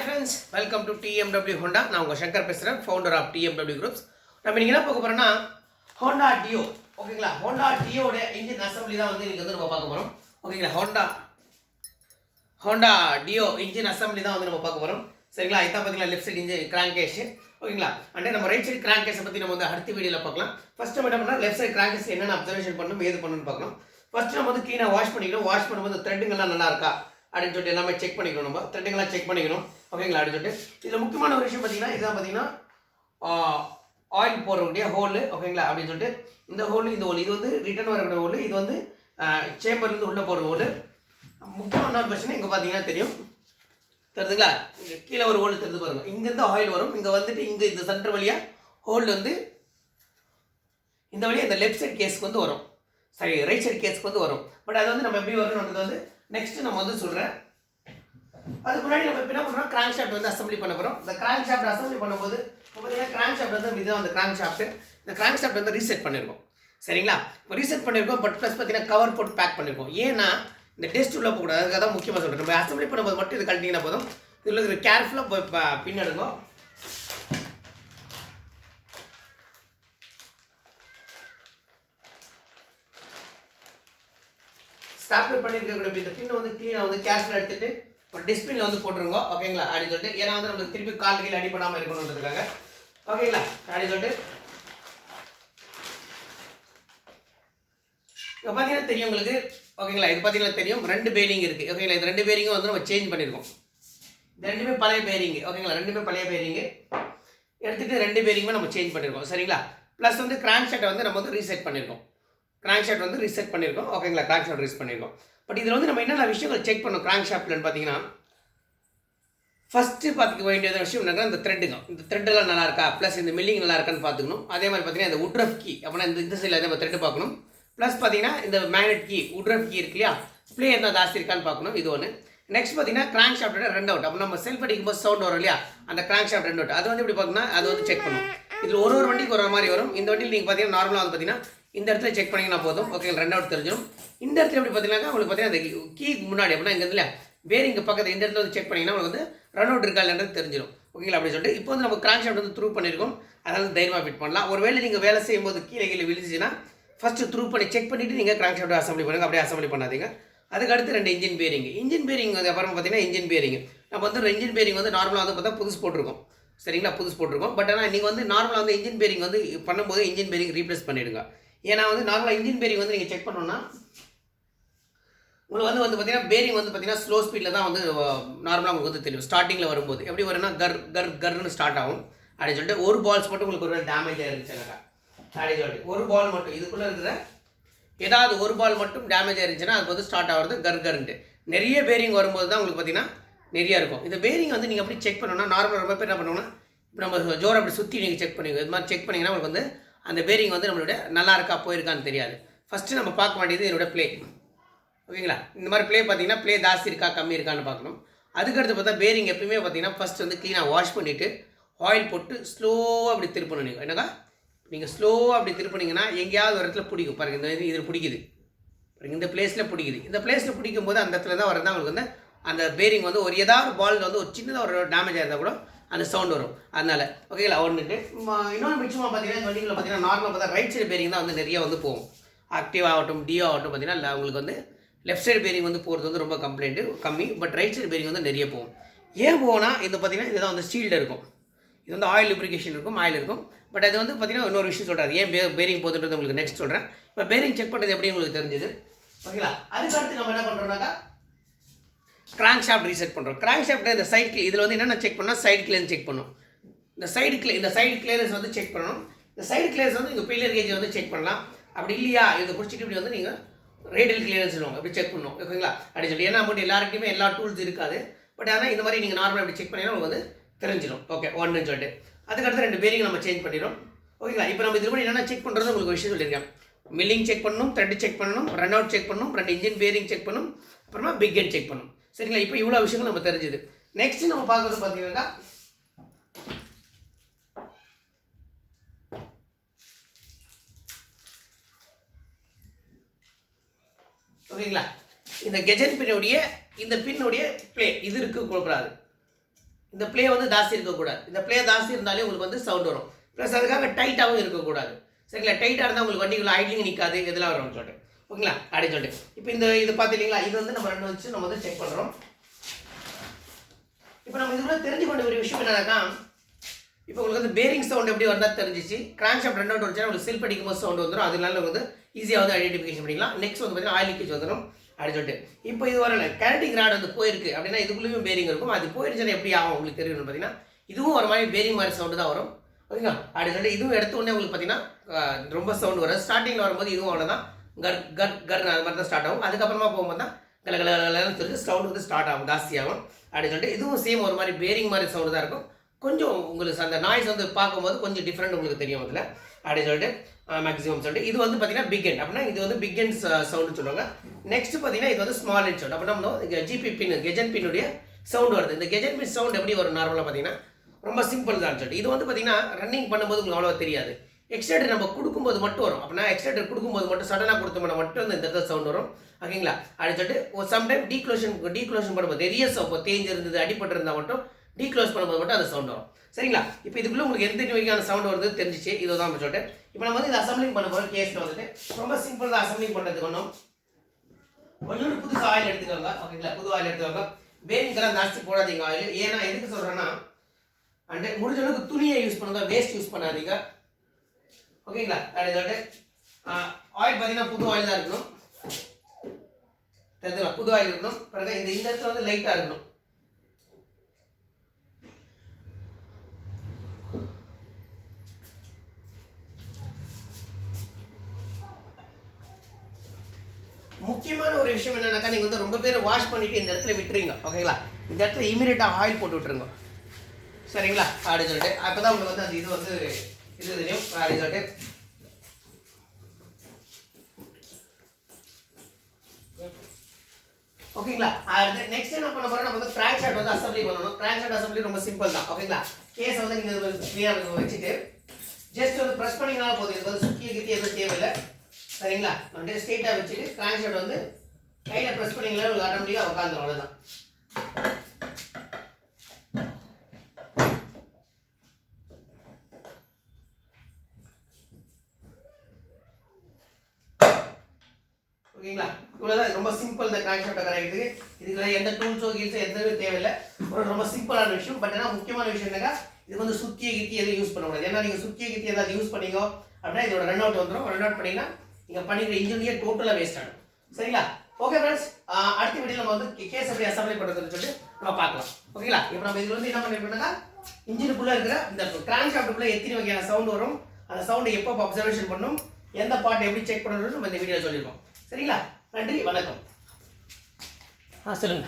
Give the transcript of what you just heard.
friends, welcome to TMW Honda. நான் உங்க சங்கர் பேசுறேன், founder of TMW Groups. நம்ம இன்னைக்கு என்ன பார்க்க போறோம்னா Honda Dio. ஓகேங்களா? Honda Dio ஓட இன்ஜின் அசெம்பிளி தான் வந்து இன்னைக்கு வந்து நம்ம பார்க்க போறோம். ஓகேங்களா? Honda Dio இன்ஜின் அசெம்பிளி தான் வந்து நம்ம பார்க்க போறோம். சரிங்களா? இதான் பாத்தீங்களா left side engine crank case. ஓகேங்களா? அண்ட் நம்ம ரைட் சைடு கிராங்க் கேஸ் பத்தி நம்ம வந்து அடுத்த வீடியோல பார்க்கலாம். ஃபர்ஸ்ட் நம்ம என்ன பண்ணலாம், லெஃப்ட் சைடு கிராங்க் கேஸ் என்னென்ன அப்சர்வேஷன் பண்ணனும், ஏது பண்ணனும்னு பார்க்கலாம். ஃபர்ஸ்ட் நம்ம வந்து க்ளீனா வாஷ் பண்ணிக்கணும். வாஷ் பண்ணும்போது த்ரெட்டிங் எல்லாம் நல்லா இருக்கா அப்படின்னு சொல்லிட்டு எல்லாமே செக் பண்ணிக்கணும். நம்ம த்ரெட்டிங்லாம் செக் பண்ணிக்கணும். ஓகேங்களா? அப்படின்னு சொல்லிட்டு இதில் முக்கியமான ஒரு விஷயம் பார்த்தீங்கன்னா இதுதான் பார்த்தீங்கன்னா ஆயில் போடுறக்கூடிய ஹோலு. ஓகேங்களா? அப்படின்னு சொல்லிட்டு இந்த ஹோல் இந்த ஹோல் இது வந்து ரிட்டர்ன் வரக்கூடிய ஹோல், இது வந்து சேம்பர்லேருந்து உள்ளே போடுற ஹோல். முக்கியமான ஒரு பிரச்சனை இங்கே பார்த்தீங்கன்னா தெரியும், தெரியுதுங்களா? இங்கே கீழே ஒரு ஹோல் தெரிஞ்சு பாருங்க. இங்கேருந்து ஆயில் வரும், இங்கே வந்துட்டு இங்கே இந்த சென்டர் வழியாக ஹோல் வந்து இந்த வழியாக இந்த லெஃப்ட் சைட் கேஸ்க்கு வந்து வரும், சரி ரைட் சைட் கேஸ்க்கு வந்து வரும். பட் அது வந்து நம்ம எப்படி வரணுன்றது வந்து நெக்ஸ்ட் நம்ம வந்து சொல்கிறேன். அதுக்கு முன்னாடி நம்ம என்ன பண்ணுறோம், கிராங்க் ஷாஃப்ட் வந்து அசம்பிளி பண்ண போகிறோம். இந்த கிராங்க் ஷாஃப்ட் அசம்பிளி பண்ணும்போது பார்த்தீங்கன்னா கிராங்க் ஷாஃப்ட் வந்து இதுதான் அந்த கிராங்க் ஷாஃப்ட். இந்த கிராங்க் ஷாஃப்ட் வந்து ரீசெட் பண்ணியிருக்கோம். சரிங்களா? இப்போ ரீசெட் பண்ணியிருக்கோம், பட் ப்ளஸ் பார்த்தீங்கன்னா கவர் போட்டு பேக் பண்ணியிருக்கோம். ஏன்னா இந்த டெஸ்ட் உள்ள போகக்கூடாது, அதுக்காக தான் முக்கியமாக சொல்கிறேன். நம்ம அசம்பிளி பண்ணும்போது மட்டும் இது கழட்டிங்கன்னா போதும். இதில் இருக்கிற கேர்ஃபுல்லாக போய் பின்னெடுங்க. ஸ்டாப்லர் பண்ணியிருக்கக்கூடிய இந்த பின்னை வந்து க்ளீனாக வந்து கேர்ஃபுல்லாக எடுத்துகிட்டு ஒரு டிஸ்பினில் வந்து போட்டுருங்க. ஓகேங்களா? அப்படின்னு சொல்லிட்டு ஏன்னா வந்து நம்மளுக்கு திருப்பி கால் கீழே அடிப்படாமல் இருக்கணுன்றதுக்காக. ஓகேங்களா? அப்படின்னு சொல்லிட்டு இப்போ பார்த்தீங்கன்னா தெரியும் உங்களுக்கு. ஓகேங்களா? இது பார்த்தீங்கன்னா தெரியும், ரெண்டு பேரிங் இருக்குது. ஓகேங்களா? இது ரெண்டு பேரிங்கும் வந்து நம்ம சேஞ்ச் பண்ணியிருக்கோம். இது ரெண்டுமே பழைய பேரிங். ஓகேங்களா? ரெண்டுமே பழைய பேரிங்கு எடுத்துகிட்டு ரெண்டு பேரிங்குமே நம்ம சேஞ்ச் பண்ணியிருக்கோம். சரிங்களா? ப்ளஸ் வந்து கிராங்க் ஷாஃப்ட்டை வந்து நம்ம வந்து ரீசெட் பண்ணியிருக்கோம். கிராங்க் ஷாஃப்ட் வந்து ரீசெட் பண்ணியிருக்கோம். ஓகேங்களா? கிராங்க் ஷாஃப்ட் ரீஸ் பண்ணியிருக்கோம். பட் இதில் வந்து நம்ம என்னென்ன விஷயங்கள் செக் பண்ணோம் கிராங்க் ஷாஃப்ட்லன்னு பார்த்தீங்கன்னா, ஃபஸ்ட்டு பார்த்துக்க வேண்டிய விஷயம் என்னன்னா இந்த த்ரெட்டுங்க. இந்த த்ரெட்டெல்லாம் நல்லா இருக்கா, ப்ளஸ் இந்த மில்லிங் நல்லா இருக்கான்னு பார்த்துக்கணும். அதே மாதிரி பார்த்தீங்கன்னா இந்த உட்ரஃப் கீ அப்படின்னா இந்த சைடில் நம்ம த்ரெட்டு பார்க்கணும். ப்ளஸ் பார்த்தீங்கன்னா இந்த மேக்னெட் கீ உட்ரஃப் கீ இருக்கு இல்லையா, ப்ளே என்ன ஜாஸ்தி இருக்கான்னு பார்க்கணும். இது ஒன்று. நெக்ஸ்ட் பார்த்தீங்கன்னா கிராங்க் ஷாஃப்ட்டோட ரெண்ட் அவுட். அப்போ நம்ம செல்ஃப் அடிக்கும்போது சவுண்ட் வரும் இல்லையா, அந்த கிராங்க் ஷாஃப்ட் ரெண்ட் அவுட் அது வந்து எப்படி பார்க்கணும்னா அது வந்து செக் பண்ணணும். இதில் ஒரு வண்டிக்கு ஒரு மாதிரி வரும். இந்த வண்டியில் நீங்கள் பார்த்தீங்கன்னா நார்மலாக வந்து பார்த்தீங்கன்னா இந்த இடத்துல செக் பண்ணிங்கன்னா போதும். ஓகே, ரெண்ட் அவுட் தெரிஞ்சிடும். இந்த இடத்துல எப்படி பார்த்தீங்கன்னா உங்களுக்கு பார்த்தீங்கன்னா அந்த கீக்கு முன்னாடி அப்படின்னா இங்கே இல்லை பேரிங்கு பக்கத்தில் இந்த இடத்துல வந்து செக் பண்ணிங்கன்னா உங்களுக்கு வந்து ரன் அவுட் இருக்கா இல்லைன்றது தெரிஞ்சிடும். ஓகேங்களா? அப்படின்னு சொல்லிட்டு இப்போ வந்து நம்ம கிராங்க் ஷாஃப்ட் வந்து த்ரூ பண்ணியிருக்கோம், அதனால் தைரியமாக ஃபிட் பண்ணலாம். ஒரு வேளை நீங்கள் வேலை செய்யும்போது கீழே விழுந்துச்சுன்னா ஃபஸ்ட்டு த்ரூ பண்ணி செக் பண்ணிவிட்டு நீங்கள் கிராங்க் ஷாஃப்ட் அசம்பிளி பண்ணுங்கள். அப்படியே அசம்பிளி பண்ணாதீங்க. அதுக்கு அடுத்து ரெண்டு இன்ஜின் பேரிங் வந்து அப்புறம் பார்த்தீங்கன்னா இன்ஜின் பேரிங் நம்ம வந்து இன்ஜின் பேரிங் வந்து நார்மலாக வந்து பார்த்தா புதுசு போட்டிருக்கோம். சரிங்களா? புதுசு போட்டிருக்கோம். பட் ஆனால் நீங்கள் வந்து நார்மலாக வந்து இன்ஜின் பேரிங் வந்து பண்ணும்போது இன்ஜின் பேரிங் ரீப்ளேஸ் பண்ணிவிடுங்க. ஏன்னா வந்து நார்மலாக இன்ஜின் பேரிங் வந்து நீங்கள் செக் பண்ணோன்னா உங்களுக்கு வந்து பார்த்தீங்கன்னா பேரிங் வந்து பார்த்தீங்கன்னா ஸ்லோ ஸ்பீடில் தான் வந்து நார்மலாக உங்களுக்கு வந்து தெரியும். ஸ்டார்டிங்கில் வரும்போது எப்படி வரும்னா கர்னு ஸ்டார்ட் ஆகும் அப்படின்னு சொல்லிட்டு ஒரு பால்ஸ் மட்டும் உங்களுக்கு ஒரு டேமேஜ் ஆயிருந்துச்சுனாக்கா அப்படின்னு சொல்லிட்டு ஒரு பால் மட்டும் இதுக்குள்ளே இருக்கிற ஏதாவது ஒரு பால் மட்டும் டேமேஜ் ஆயிருந்துச்சுன்னா அது வந்து ஸ்டார்ட் ஆகிறது கர்ன்ட்டு. நிறைய பேரிங் வரும்போது தான் உங்களுக்கு பார்த்தீங்கன்னா நிறையா இருக்கும். இந்த பேரிங் வந்து நீங்கள் அப்படி செக் பண்ணணும்னா நார்மலாக ரொம்ப பேர் என்ன பண்ணுவோம்னா இப்போ நம்ம ஜோரை அப்படி சுற்றி நீங்கள் செக் பண்ணுவீங்க. இது மாதிரி செக் பண்ணிங்கன்னா உங்களுக்கு வந்து அந்த பேரிங் வந்து நம்மளோட நல்லா இருக்கா போயிருக்கான்னு தெரியாது. ஃபஸ்ட்டு நம்ம பார்க்க வேண்டியது என்னோட ப்ளே. ஓகேங்களா? இந்த மாதிரி ப்ளே பார்த்தீங்கன்னா ப்ளே ஜாஸ்தி இருக்கா கம்மி இருக்கான்னு பார்க்கணும். அதுக்கடுத்து பார்த்தா பேரிங் எப்பயுமே பார்த்தீங்கன்னா ஃபஸ்ட் வந்து க்ளீனாக வாஷ் பண்ணிவிட்டு ஆயில் போட்டு ஸ்லோவாக அப்படி திருப்பணும். நீங்கள் என்னக்கா நீங்கள் ஸ்லோவாக அப்படி திருப்பினீங்கன்னா எங்கேயாவது ஒரு இடத்துல பிடிக்கும் பாருங்கள். இந்த இதில் பிடிக்குது பாருங்கள், இந்த பிளேஸில் பிடிக்குது. இந்த பிளேஸில் பிடிக்கும் போது அந்த இடத்துல தான் வரதான் உங்களுக்கு வந்து அந்த பேரிங் வந்து ஒரு ஏதாவது பால் வந்து ஒரு சின்னதாக ஒரு டேமேஜ் ஆயிருந்தால் கூட அந்த சவுண்ட் வரும். அதனால் ஓகேங்களா? ஒன்றுட்டு இன்னொரு மிச்சமாக பார்த்தீங்கன்னா வண்டிகளில் பார்த்தீங்கன்னா நார்மலாக பார்த்தா ரைட் சைடு பேரிங் தான் வந்து நிறைய வந்து போகும். ஆக்டிவ் ஆகட்டும் டியோ ஆகட்டும் பார்த்தீங்கன்னா உங்களுக்கு வந்து லெஃப்ட் சைடு பேரிங் வந்து போகிறது வந்து ரொம்ப கம்மி. பட் ரைட் சைடு பேரிங் வந்து நிறைய போகும். ஏன் போனால் இது பார்த்தீங்கன்னா இதுதான் வந்து ஸ்டீல்டு இருக்கும். இது வந்து ஆயில் லுப்ரிகேஷன் இருக்கும், ஆயில் இருக்கும். பட் அது வந்து பார்த்தீங்கன்னா இன்னொரு விஷயம் சொல்கிறாரு, ஏன் பேரிங் போகுதுன்றது உங்களுக்கு நெக்ஸ்ட் சொல்கிறேன். இப்போ பேரிங் செக் பண்ணுறது எப்படி உங்களுக்கு தெரிஞ்சது. ஓகேங்களா? அதுக்கடுத்து நம்ம என்ன பண்ணுறோம்னாக்கா கிராங்க் ஷாஃப்ட் ரீசெட் பண்ணுறோம். கிராங்க் ஷாஃப்ட் இந்த சைடு இதில் வந்து என்னென்ன செக் பண்ணால் சைடு கிளியரன்ஸ் செக் பண்ணணும். இந்த சைடு கிளியரன்ஸ் வந்து செக் பண்ணணும். இந்த சைடு கிளியரன்ஸ் வந்து நீங்கள் பில்லர் கேஜ் வந்து செக் பண்ணலாம். அப்படி இல்லையா இதை பிடிச்சிட்டு இப்படி வந்து நீங்கள் ரேடியல் கிளியரன்ஸ் சொல்லுவாங்க, அப்படி செக் பண்ணணும். ஓகேங்களா? அப்படின்னு சொல்லி ஏன்னா மட்டும் எல்லாருக்குமே எல்லா டூல்ஸ் இருக்காது. பட் ஆனால் இந்த மாதிரி நீங்கள் நார்மலாக இப்படி செக் பண்ணிங்கன்னா உங்களுக்கு வந்து தெரிஞ்சிடும். ஓகே, ஒன்றுன்னு சொல்லிட்டு அதுக்கடுத்து ரெண்டு பேரிங் நம்ம சேஞ்ச் பண்ணிடும். ஓகேங்களா? இப்போ நம்ம இது கூட என்னென்ன செக் பண்ணுறது உங்களுக்கு விஷயம் சொல்லியிருக்கேன். மில்லிங் செக் பண்ணணும், த்ரெட் செக் பண்ணணும், ரன் அவுட் செக் பண்ணணும், ரெண்டு இன்ஜின் பேரிங் செக் பண்ணணும், அப்புறமா பிக் எண்ட் செக் பண்ணணும். சரிங்களா? இப்போ இவ்வளோ விஷயங்கள் நம்ம தெரிஞ்சுது. நெக்ஸ்ட் நம்ம பார்க்குறது பார்த்தீங்கன்னா ஓகேங்களா இந்த கெஜன் பின்னுடைய இந்த பின்னுடைய ப்ளே இது இருக்கு கொடுக்கூடாது. இந்த ப்ளே வந்து ஜாஸ்தி இருக்கக்கூடாது. இந்த ப்ளே ஜாஸ்தி இருந்தாலே உங்களுக்கு வந்து சவுண்ட் வரும். ப்ளஸ் அதுக்காக டைட்டாகவும் இருக்கக்கூடாது. சரிங்களா? டைட்டாக இருந்தால் உங்களுக்கு வண்டிக்குள்ள ஐட்லிங் நிற்காது, இதெல்லாம் வரும்னு சொல்லிட்டு. ஓகேங்களா? அப்படின்னு சொல்லிட்டு இப்போ இது பார்த்துட்டீங்களா? இது வந்து நம்ம 2 வச்சு நம்ம வந்து செக் பண்ணுறோம். இப்போ நம்ம இதுக்குள்ள தெரிஞ்சு கொண்ட ஒரு விஷயம் என்னன்னாக்கா, இப்போ உங்களுக்கு வந்து பேரிங் சவுண்ட் எப்படி வந்தால் தெரிஞ்சிச்சு. கிராங்க் ஷாஃப்ட் ரன் அவுட் வந்துச்சுன்னா உங்களுக்கு செல்ஃப் அடிக்கும் போது சவுண்ட் வந்துடும். அதனால உங்களுக்கு வந்து ஈஸியாக வந்து ஐடென்டிஃபிகேஷன் பண்ணிக்கலாம். நெக்ஸ்ட் வந்து பார்த்தீங்கன்னா ஆயில் லீக்கேஜ் வந்துடும் அப்படின்னு சொல்லிட்டு. இப்போ இது வரல கேரட்டிங் ராட் வந்து போயிருக்கு அப்படின்னா இதுக்குள்ளேயும் பேரிங் இருக்கும். அது போயிருச்சுன்னா எப்படி ஆகும் உங்களுக்கு தெரியும்னு பார்த்தீங்கன்னா, இதுவும் ஒரு மாதிரி பேரிங் மாதிரி சவுண்டு தான் வரும். ஓகேங்களா? அப்படின்னு சொல்லிட்டு இதுவும் எடுத்த உடனே உங்களுக்கு பார்த்தீங்கன்னா ரொம்ப சவுண்ட் வரும். ஸ்டார்டிங்கில் வரும்போது இதுவும் அவ்வளோதான், கர் கர் கர் அது மாதிரி தான் ஸ்டார்ட் ஆகும். அதுக்கப்புறமா போகும்போது தான் கலகலன்னு சொல்லிட்டு சவுண்ட் வந்து ஸ்டார்ட் ஆகும், ஜாஸ்தியாகும் அப்படின்னு சொல்லிட்டு. இதுவும் சேம் ஒரு மாதிரி பேரிங் மாதிரி சவுண்டு தான் இருக்கும். கொஞ்சம் உங்களுக்கு அந்த நாய்ஸ் வந்து பார்க்கும்போது கொஞ்சம் டிஃப்ரெண்ட் உங்களுக்கு தெரியும் அதில் அப்படின்னு சொல்லிட்டு மேக்ஸிமம் சொல்லிட்டு. இது வந்து பார்த்தீங்கன்னா பிக் எண்ட் அப்படின்னா இது வந்து பிக் எண்ட் சவுண்டு சொல்லுவாங்க. நெக்ஸ்ட் பார்த்தீங்கன்னா இது வந்து ஸ்மால் எண்ட் சவுண்ட். அப்படின்னா நம்ம ஜிபி பின் கெஜன் பின்னுடைய சவுண்ட் வருது. இந்த கெஜன் பின் சவுண்ட் எப்படி வரும் நார்மலாக பார்த்தீங்கன்னா ரொம்ப சிம்பிள் தான் சொல்லிட்டு. இது வந்து பார்த்தீங்கன்னா ரன்னிங் பண்ணும்போது உங்களுக்கு அவ்வளோ தெரியாது. எக்ஸ்ட்ரேட்டர் நம்ம கொடுக்கும்போது மட்டும் வரும். அப்படின்னா எக்ஸ்ட்ரேட்டர் கொடுக்கும்போது மட்டும் சடனாக கொடுத்தோம்னா மட்டும் இந்த இடத்துல சவுண்ட் வரும். ஓகேங்களா? அப்படின்னு சொல்லிட்டு சம்டைம் டீக்ளோஷன் பண்ணும்போது ரியஸ் தேஞ்சு இருந்தது அடிப்பட்டு இருந்தால் மட்டும் டீக்ளோஸ் பண்ணும்போது மட்டும் அது சவுண்ட் வரும். சரிங்களா? இப்போ இதுக்குள்ளே உங்களுக்கு எந்த வகையான சவுண்ட் வருது தெரிஞ்சிச்சு. இதுதான் சொல்லிட்டு இப்போ நம்ம வந்து இது அசம்பிளிங் பண்ண போகிறோம். கேஸில் வந்துட்டு ரொம்ப சிம்பிள் தான் அசம்பிளிங் பண்ணுறதுக்கு. கொஞ்சம் புதுசு ஆயில் எடுத்துக்கோங்க. ஓகேங்களா? புது ஆயில் எடுத்துக்கோங்க. பேரிங்கெல்லாம் ஜாஸ்தி போடாதீங்க ஆயில். ஏன்னா எதுக்கு சொல்கிறேன்னா, அண்ட் முடிஞ்ச அளவுக்கு துணியை யூஸ் பண்ணுங்க, வேஸ்ட் யூஸ் பண்ணாதீங்க. ஓகேங்களா? அப்படின்னு சொல்லிட்டு ஆயில் பார்த்தீங்கன்னா புது ஆயில் தான் இருக்கணும். தெரிஞ்சுங்களா? புது ஆயில் இருக்கணும். பிறகு இந்த இடத்துல வந்து லைட்டாக இருக்கணும். முக்கியமான ஒரு விஷயம் என்னன்னாக்கா, நீங்கள் வந்து ரொம்ப பேர் வாஷ் பண்ணிட்டு இந்த இடத்துல விட்டுறீங்க. ஓகேங்களா? இந்த இடத்துல இமீடியட்டாக ஆயில் போட்டு விட்டுருங்க. சரிங்களா? அப்படின்னு சொல்லிட்டு அப்போ தான் உங்களுக்கு வந்து அந்த இது வந்து இது தெரியும் அப்படின்னு சொல்லிட்டு. ஓகேங்களா? அடுத்து நெக்ஸ்ட் என்ன பண்ண போறோம், நம்ம வந்து கிராங்க் ஷாஃப்ட் வந்து அசெம்பிளி பண்ணணும். கிராங்க் ஷாஃப்ட் அசெம்பிளி ரொம்ப சிம்பிள் தான். ஓகேங்களா? கேஸ் வந்து நீங்கள் கிளியராக வச்சுட்டு ஜஸ்ட் வந்து ப்ரெஸ் பண்ணிங்கனால போதும். இது வந்து சுற்றிய கிட்டி எதுவும் தேவையில்லை. சரிங்களா? அப்படியே ஸ்ட்ரெயிட்டாக வச்சுட்டு கிராங்க் ஷாஃப்ட் வந்து கையில் ப்ரெஸ் பண்ணிங்களா உங்களுக்கு ஆட்டோமேட்டிக்காக உட்காந்துரும். அவ்வளோதான். ஓகேங்களா? இவ்வளோதான். ரொம்ப சிம்பிள் இந்த கிராங்க் ஷாஃப்ட் கரெக்டுக்கு. இதுக்கு எந்த டூல்ஸோ கீல்ஸோ எதுவுமே தேவையில்லை. ரொம்ப சிம்பிளான விஷயம். பட் ஆனால் முக்கியமான விஷயம் என்னன்னா, இது வந்து சுற்றிய கிட்டி எதுவும் யூஸ் பண்ண முடியாது. ஏன்னா நீங்கள் சுற்றிய கிட்டி ஏதாவது யூஸ் பண்ணீங்க அப்படின்னா இதோட ரன் அவுட் வந்துடும். ரன் அவுட் பண்ணிங்கன்னா நீங்கள் பண்ணிக்கிற இன்ஜினியே டோட்டலாக வேஸ்ட் ஆகும். சரிங்களா? ஓகே ஃப்ரெண்ட்ஸ், அடுத்த வீடியோ நம்ம வந்து கேஸ் எப்படி அசம்பிளி பண்ணுறதுன்னு சொல்லிட்டு நம்ம பார்க்கலாம். ஓகேங்களா? இப்போ நம்ம இதில் வந்து என்ன பண்ணிருக்கோம்னா, இன்ஜினுக்குள்ளே இருக்கிற இந்த கிராங்க் ஷாஃப்ட்டுக்குள்ளே எத்தனை வகையான சவுண்ட் வரும், அந்த சவுண்டை எப்போ அப்சர்வேஷன் பண்ணணும், எந்த பார்ட் எப்படி செக் பண்ணணும்னு நம்ம இந்த வீடியோவில் சொல்லியிருக்கோம். சரிங்களா? நன்றி, வணக்கம். சொல்லுங்க.